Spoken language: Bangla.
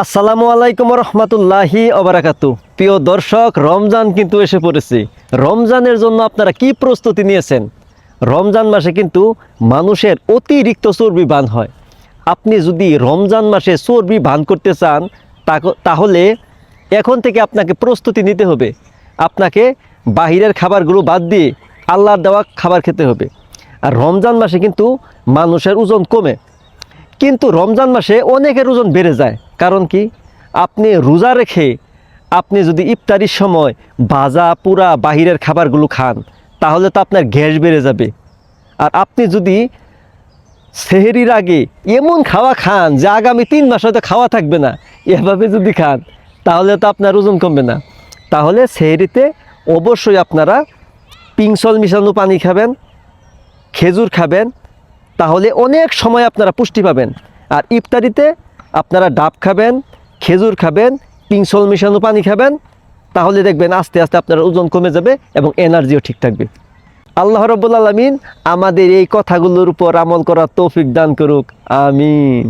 আসসালামু আলাইকুম রহমতুল্লাহি ওবারাকাতু। প্রিয় দর্শক, রমজান কিন্তু এসে পড়েছে। রমজানের জন্য আপনারা কি প্রস্তুতি নিয়েছেন? রমজান মাসে কিন্তু মানুষের অতিরিক্ত চর্বি বান হয়। আপনি যদি রমজান মাসে চর্বি বান করতে চান তাহলে এখন থেকে আপনাকে প্রস্তুতি নিতে হবে। আপনাকে বাহিরের খাবারগুলো বাদ দিয়ে আল্লাহর দেওয়া খাবার খেতে হবে। আর রমজান মাসে কিন্তু মানুষের ওজন কমে, কিন্তু রমজান মাসে অনেকের ওজন বেড়ে যায়। কারণ কি? আপনি রোজা রেখে আপনি যদি ইফতারির সময় ভাজা পুরা বাহিরের খাবারগুলো খান তাহলে তো আপনার গ্যাস বেড়ে যাবে। আর আপনি যদি সেহরির আগে এমন খাওয়া খান যে আগামী 3 মাস হয়তো খাওয়া থাকবে না, এভাবে যদি খান তাহলে তো আপনার ওজন কমবে না। তাহলে সেহরিতে অবশ্যই আপনারা পিংসল মিশানো পানি খাবেন, খেজুর খাবেন, তাহলে অনেক সময় আপনারা পুষ্টি পাবেন। আর ইফতারিতে আপনারা ডাব খাবেন, খেজুর খাবেন, পিংসল মিশানো পানি খাবেন, তাহলে দেখবেন আস্তে আস্তে আপনার ওজন কমে যাবে এবং এনার্জিও ঠিক থাকবে। আল্লাহ রাব্বুল আলামিন আমাদের এই কথাগুলোর উপর আমল করার তৌফিক দান করুক, আমিন।